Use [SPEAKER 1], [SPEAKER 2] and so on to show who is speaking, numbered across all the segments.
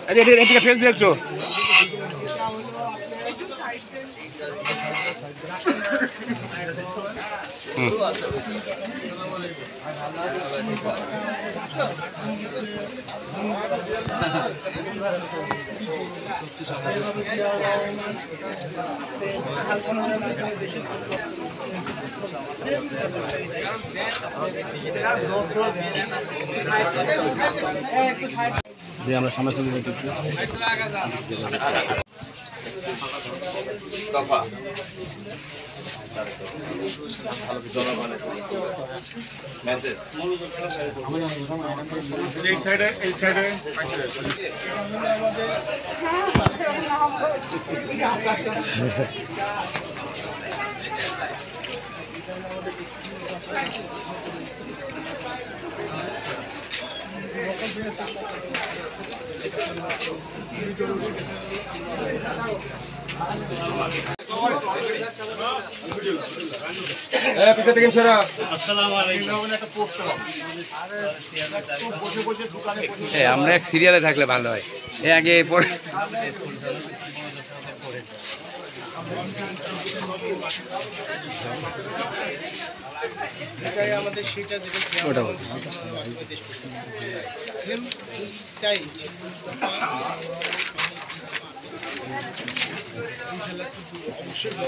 [SPEAKER 1] এদিকে ফেস দিয়ে একটু আমরা সামনে দফা মেসেজ এই সাইডে আমরা এক সিরিয়ালে থাকলে ভালো হয় আগে পরে আমাদের সেটা যেটা চাই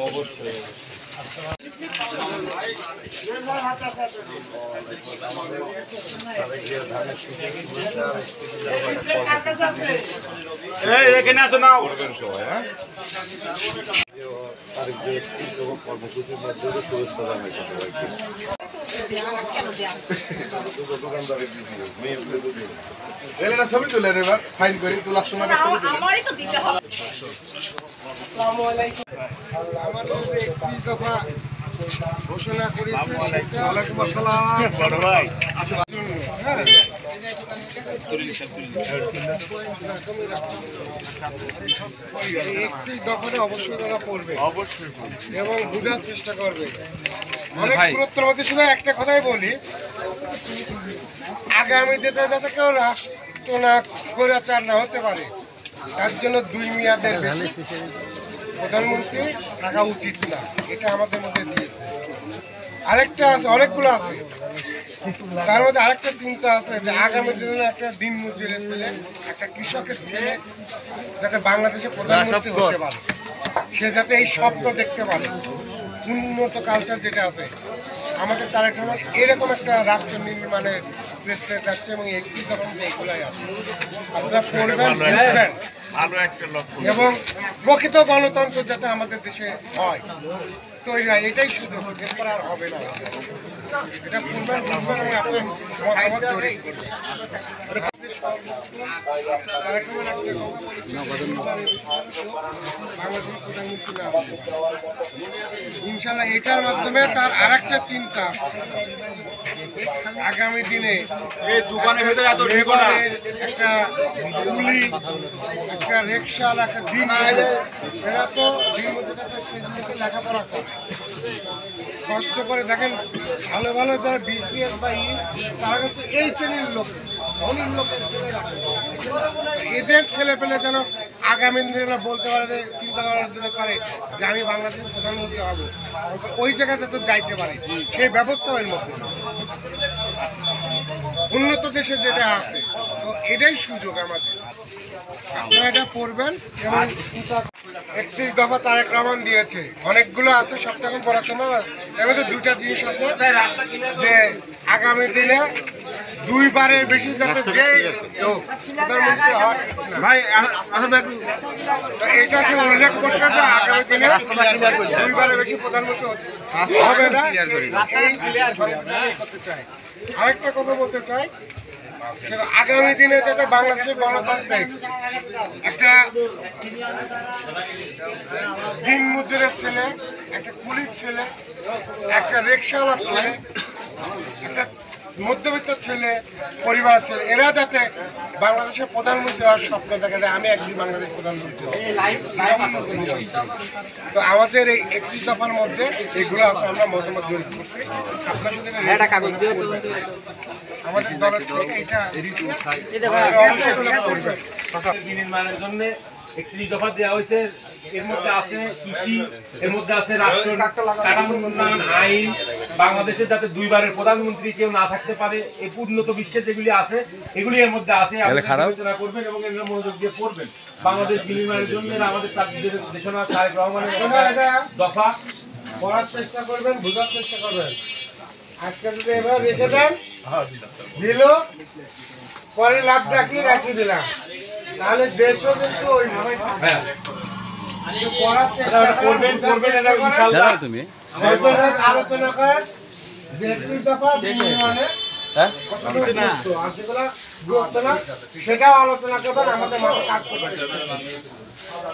[SPEAKER 1] অবশ্যই এখানে আছে নাও কর্মসূচির মাধ্যমে শুভেচ্ছা জানাইছে সবাইকে ছবি তুলে এবার ফাইন করি তোলার সময় আমাদের একটি দফা ঘোষণা করেছে একটি দফাটা অবশ্যই তারা পড়বে এবং বোঝার চেষ্টা করবে। অনেক গুরুত্বের মধ্যে শুধু একটা কথাই বলি, আগামীতে যাতে কেউ রাষ্ট্র না স্বৈরাচার না হতে পারে তার জন্য 2 মেয়াদের বেশি প্রধানমন্ত্রী থাকা উচিত না, এটা আমাদের মধ্যে দিয়েছে। আরেকটা আছে, অনেকগুলো আছে, তার মধ্যে আরেকটা চিন্তা আছে যে আগামী দিনে একটা দিন মজুরের ছেলে, একটা কৃষকের ছেলে যাতে বাংলাদেশে প্রধানমন্ত্রী হতে পারে, সে যাতে এই স্বপ্ন দেখতে পারে। উন্নত কালচার যেটা আছে আমাদের, তার একটা এরকম একটা রাষ্ট্র নির্মাণের চেষ্টা যাচ্ছে এবং একটি তখন এগুলাই আছে। আপনারা পড়বেন, বুঝবেন এবং প্রকৃত গণতন্ত্র যাতে আমাদের দেশে হয়, তৈরি হয়, এটাই শুধু, এরপর আর হবে না। এটা পূর্বের বুঝবেন এবং আপনার মতামত জড়িয়ে করবেন। ইনশাল্লাহ এটার মাধ্যমে তার আর একটা চিন্তা, আগামী দিনে একটা পুলি, একটা রিক্সাওয়ালা, একটা দিন, এরা তো দিন লেখাপড়া করে কষ্ট করে। দেখেন ভালো ভালো যারা বিসিএস বা তারা কিন্তু এই শ্রেণীর লোক, ধনীর লোকের ছেলেরা, এদের ছেলে পেলে যেন আগামী দিনে বলতে পারে, যে চিন্তা করার জন্য করে যে আমি বাংলাদেশের প্রধানমন্ত্রী হব, ওই জায়গায় যাতে যাইতে পারে সেই ব্যবস্থা এর মধ্যে উন্নত দেশে যেটা আছে। তো এটাই সুযোগ আমাদের, আপনারা এটা পড়বেন। এবং 31 দফা তারেক রহমান দিয়েছে, অনেকগুলো আছে, সব তখন পড়াশোনা। এর মধ্যে 2টা জিনিস আছে, যে আগামী দিনে 2 বারের বেশি যাতে যে প্রধানমন্ত্রী হয়, ভাই এটা সে উল্লেখ করছে যে আগামী দিনে 2 বারের বেশি প্রধানমন্ত্রী হবে না, করতে চাই। আরেকটা কথা বলতে চাই, আগামী দিনে যাতে বাংলাদেশের গণতান্ত্রিক একটা দিন মজুরের ছেলে, একটা কুলির ছেলে, একটা রিক্সাওয়ালার ছেলে, একটা মধ্যবিত্ত ছেলে পরিবার ছেলে এরা যাতে বাংলাদেশের প্রধানমন্ত্রী হওয়ার স্বপ্ন দেখে দেয় আমি একদিন বাংলাদেশ প্রধানমন্ত্রী হব। তো আমাদের এই 31 দফার মধ্যে এগুলো আছে, আমরা মতামত জড়িত করছি। আপনার সাথে আমাদের দলের থেকে এটা দিছি,
[SPEAKER 2] নির্মাণের জন্য 31 দফা দেওয়া হয়েছে। এর মধ্যে আছে কৃষি, এর মধ্যে আছে রাষ্ট্র কাঠামো উন্নয়ন আইন, বাংলাদেশের যাতে দুইবারের প্রধানমন্ত্রী কেউ না থাকতে পারে, এই উন্নত বিশ্বে যেগুলি আছে এগুলি এর মধ্যে আছে। আলোচনা করবেন এবং এগুলো মনোযোগ দিয়ে পড়বেন। বাংলাদেশ বিনির্মাণের জন্য আমাদের দেশনা তারেক রহমানের দফা
[SPEAKER 1] পড়ার চেষ্টা করবেন, বোঝার চেষ্টা করবেন। আজকে যদি এবার রেখে দেন দিল, পরে লাভ রাখি দিলাম, তাহলে দেশও কিন্তু ওইভাবে পড়ার চেষ্টা করবেন।
[SPEAKER 3] তুমি
[SPEAKER 1] আলোচনা করেন যে 31 দফা বিনির্মাণে সেটাও আলোচনা করবেন। আমাদের মাঠে কাজ করবেন,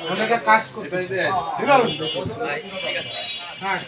[SPEAKER 1] আমাদের কাজ করতে হ্যাঁ।